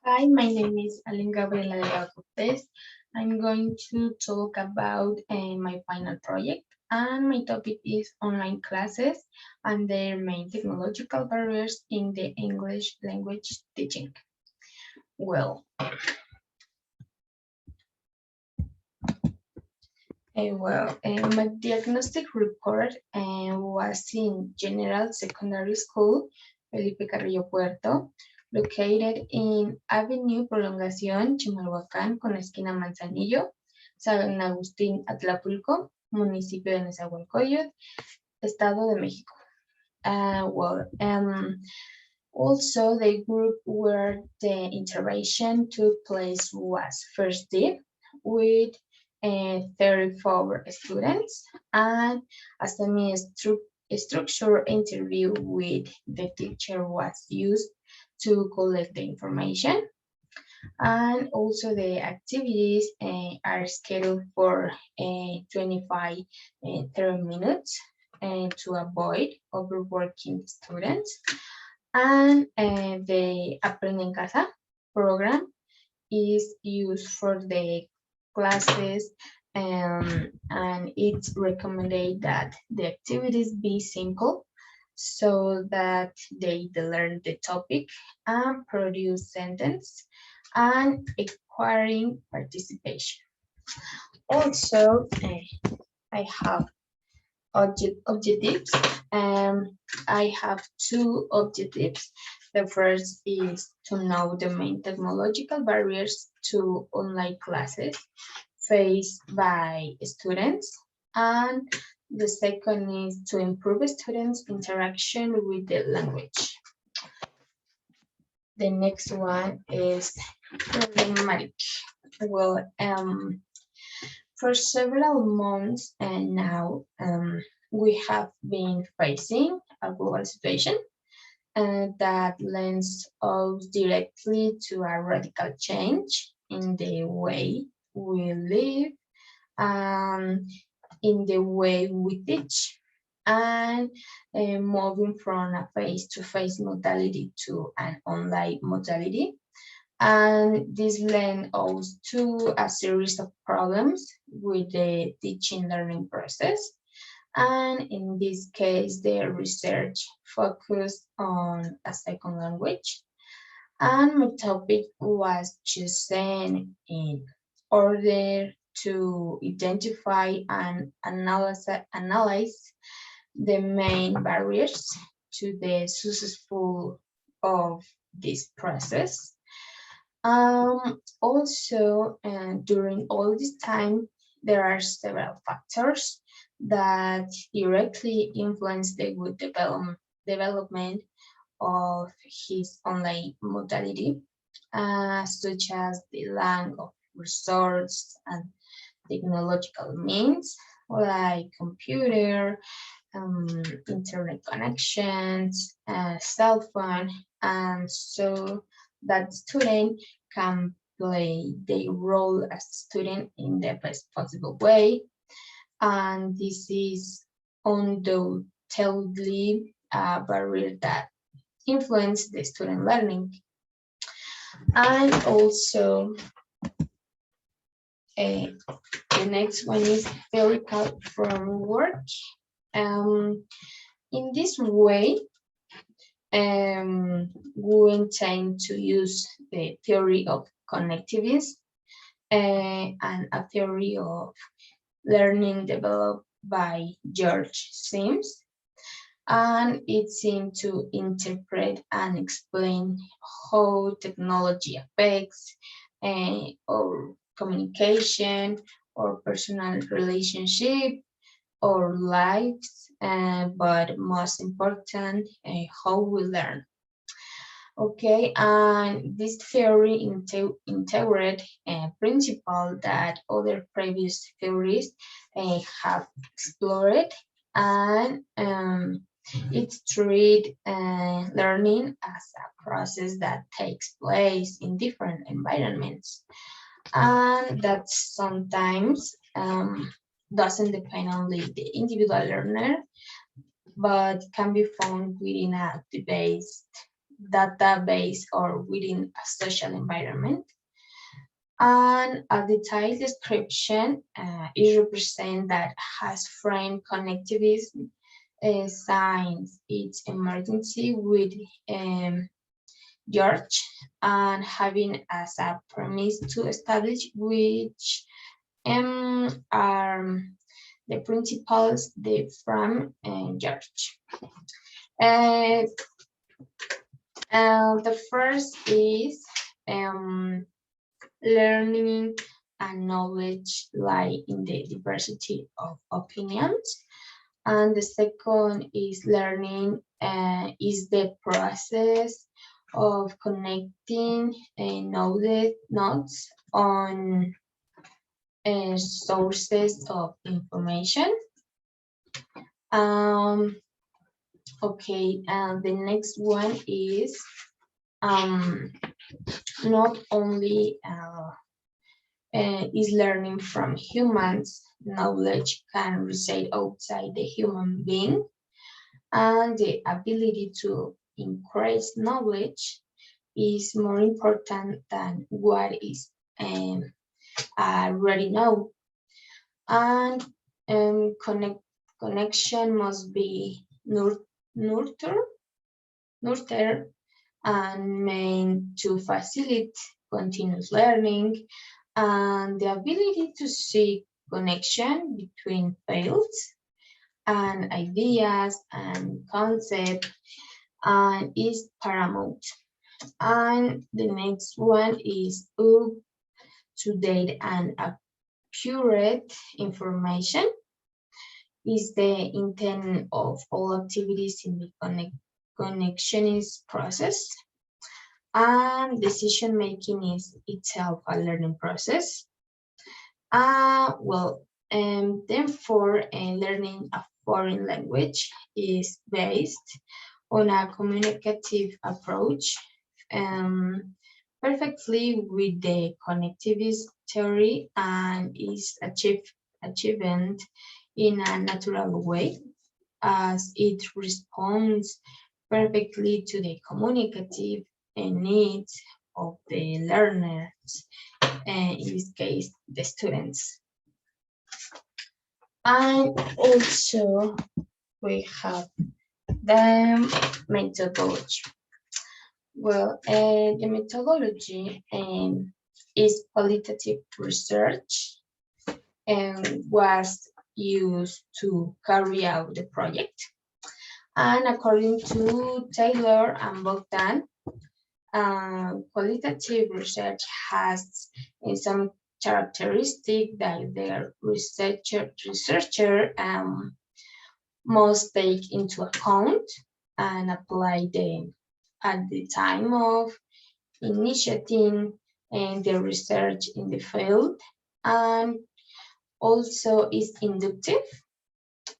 Hi, my name is Aline Gabriela de Cortes. I'm going to talk about my final project, and my topic is online classes and their main technological barriers in the English language teaching. Well, my diagnostic report was in General Secondary School, Felipe Carrillo Puerto, located in Avenue Prolongación, Chimalhuacán, con esquina Manzanillo, San Agustín, Atlapulco, municipio de Nezahualcóyotl, Estado de México. Also, the group where the intervention took place was first D, with 34 students, and a semi-structured interview with the teacher was used to collect the information. And also the activities are scheduled for 25 30 minutes to avoid overworking students. And the Aprende en Casa program is used for the classes, and it's recommended that the activities be simple so that they learn the topic and produce sentence and acquiring participation. Also, I have objectives. I have two objectives. The first is to know the main technological barriers to online classes faced by students, and the second is to improve students' interaction with the language. The next one is problematic. Well, for several months and now, we have been facing a global situation that lends us directly to a radical change in the way we live and in the way we teach, and moving from a face-to-face modality to an online modality. And this led us to a series of problems with the teaching learning process. And in this case, the research focused on a second language. And my topic was chosen in order to identify and analyze the main barriers to the successful of this process. Also, during all this time, there are several factors that directly influence the good development of his online modality, such as the lack of resources and technological means like computer, internet connections, cell phone, and so that student can play their role as student in the best possible way. And this is undoubtedly a barrier that influence the student learning. And also, the next one is theoretical framework. In this way, we intend to use the theory of connectivism and a theory of learning developed by George Sims, and it seemed to interpret and explain how technology affects our communication or personal relationship or lives, but most important, how we learn. Okay, and this theory integrate a principle that other previous theories have explored, and it treat learning as a process that takes place in different environments, and that sometimes doesn't depend only the individual learner, but can be found within a debate database or within a social environment. And a detailed description is represent that has framed connectivism, signs its emergency with George, and having as a premise to establish which are the principles they from George. Uh, the first is learning and knowledge lie in the diversity of opinions. And the second is learning is the process of connecting knowledge nodes on sources of information. Okay, and the next one is not only is learning from humans, knowledge can reside outside the human being, and the ability to increase knowledge is more important than what is already know. And connection must be nurtured and meant to facilitate continuous learning, and the ability to see connection between fields and ideas and concepts is paramount. And the next one is up to date and accurate information is the intent of all activities in the connectionist process. And decision making is itself a learning process. Therefore, learning a foreign language is based on a communicative approach, perfectly with the connectivist theory, and is achieved in a natural way as it responds perfectly to the communicative needs of the learners, in this case, the students. And also we have the methodology. Well, the methodology is qualitative research and was used to carry out the project. And according to Taylor and Bogdan, qualitative research has some characteristic that the researcher must take into account and apply them at the time of initiating the research in the field, and also is inductive.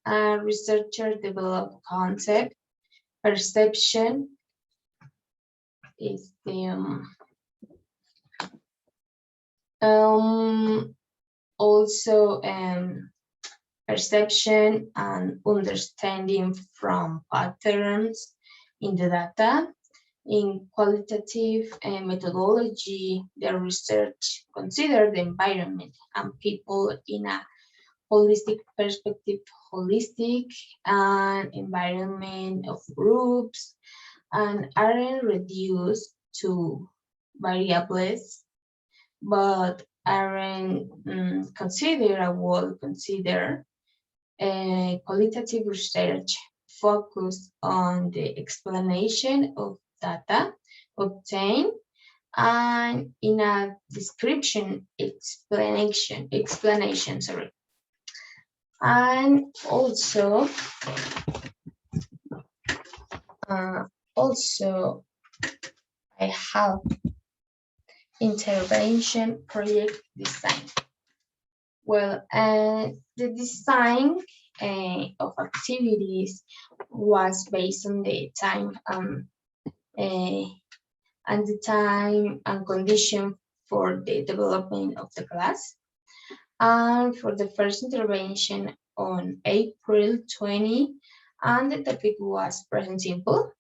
Researchers develop concept, perception is the also perception and understanding from patterns in the data. In qualitative methodology, the research consider the environment and people in a holistic perspective, holistic and environment of groups, and aren't reduced to variables, but aren't consider qualitative research focused on the explanation of data obtained and in a description explanation, sorry. And also I have intervention project design. Well, the design of activities was based on the time and the time and condition for the development of the class. And for the first intervention on April 20, and the topic was present simple.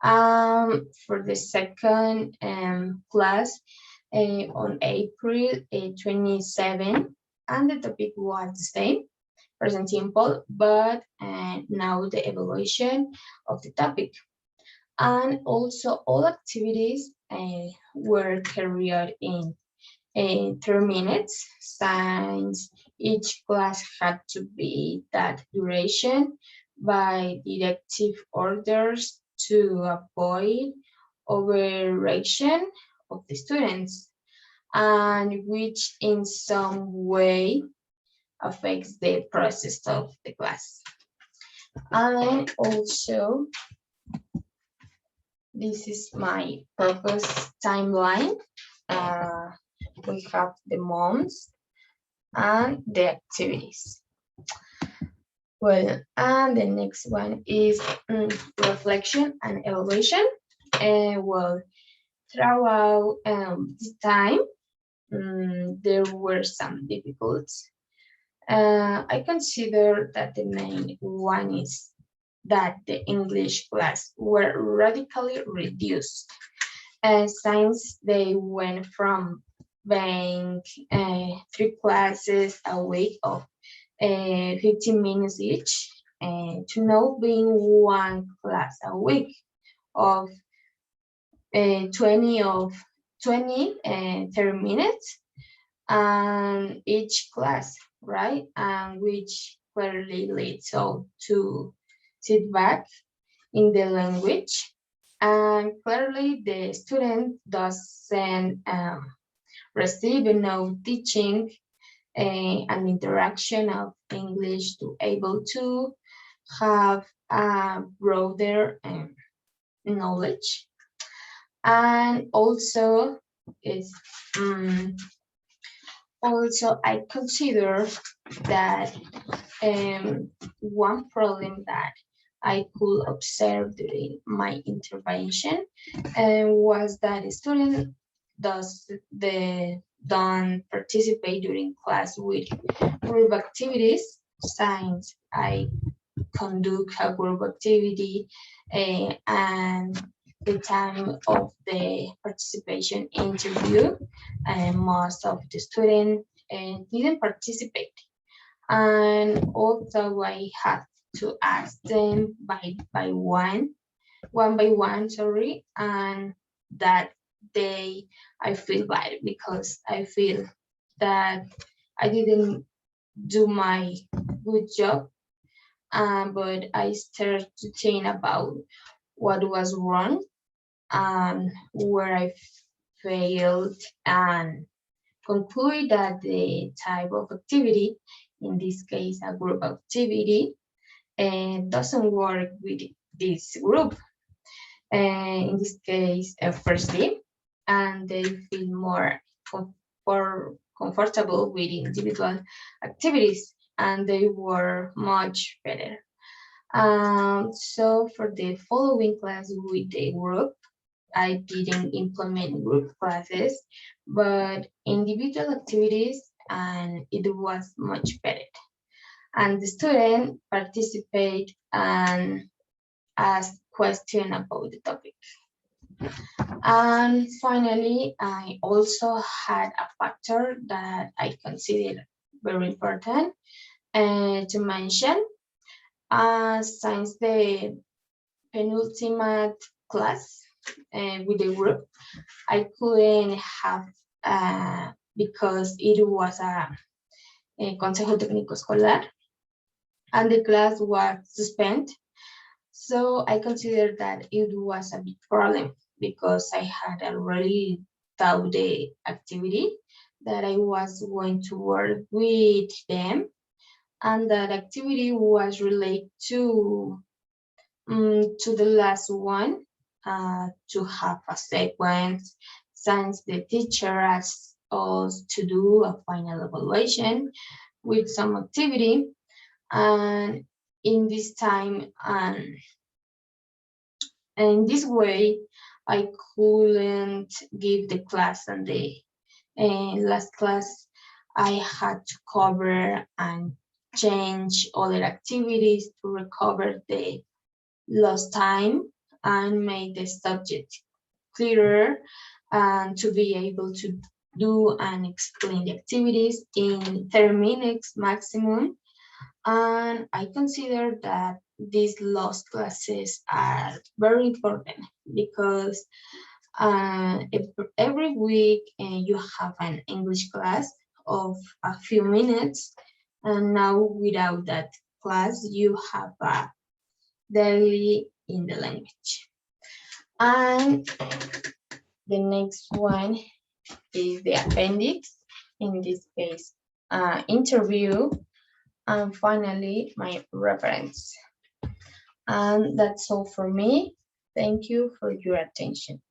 For the second class on April 27, and the topic was the same, present simple, but now the evaluation of the topic. And also all activities were carried out in 3 minutes, since each class had to be that duration by directive orders to avoid overreaction of the students, and which in some way affects the process of the class. And also, this is my purpose timeline. We have the months and the activities. Well, and the next one is reflection and evaluation. Well, throughout this time, there were some difficulties. I consider that the main one is that the English class were radically reduced, since they went from being 3 classes a week of 15 minutes each, to now being 1 class a week of 20 and 30 minutes, and each class, right? And which clearly leads all to sit back in the language, and clearly the student doesn't receive no teaching and interaction of English to able to have a broader knowledge. And also is also I consider that one problem that I could observe during my intervention was that a student don't participate during class with group activities, since I conduct a group activity and the time of the participation interview, most of the students didn't participate. And also I had to ask them one by one, sorry, and that day I feel bad because I feel that I didn't do my good job, but I started to think about what was wrong and where I failed, and conclude that the type of activity, in this case a group activity, doesn't work with this group. In this case, firstly, and they feel more comfortable with individual activities, and they were much better. So for the following class with the group, I didn't implement group classes, but individual activities, and it was much better. And the student participate and ask question about the topic. And finally, I also had a factor that I consider very important to mention. Since the penultimate class with the group, I couldn't have because it was a Consejo Técnico Escolar, and the class was suspended. So I considered that it was a big problem because I had already taught the activity that I was going to work with them, and that activity was related to the last one, to have a sequence, since the teacher asked us to do a final evaluation with some activity, and in this time and in this way I couldn't give the class, and the last class I had to cover and change other activities to recover the lost time, and make the subject clearer and to be able to do and explain the activities in 30 minutes maximum. And I consider that these lost classes are very important because every week you have an English class of a few minutes, and now without that class you have a daily in the language. And the next one is the appendix, in this case interview, and finally my reference. And that's all for me. Thank you for your attention.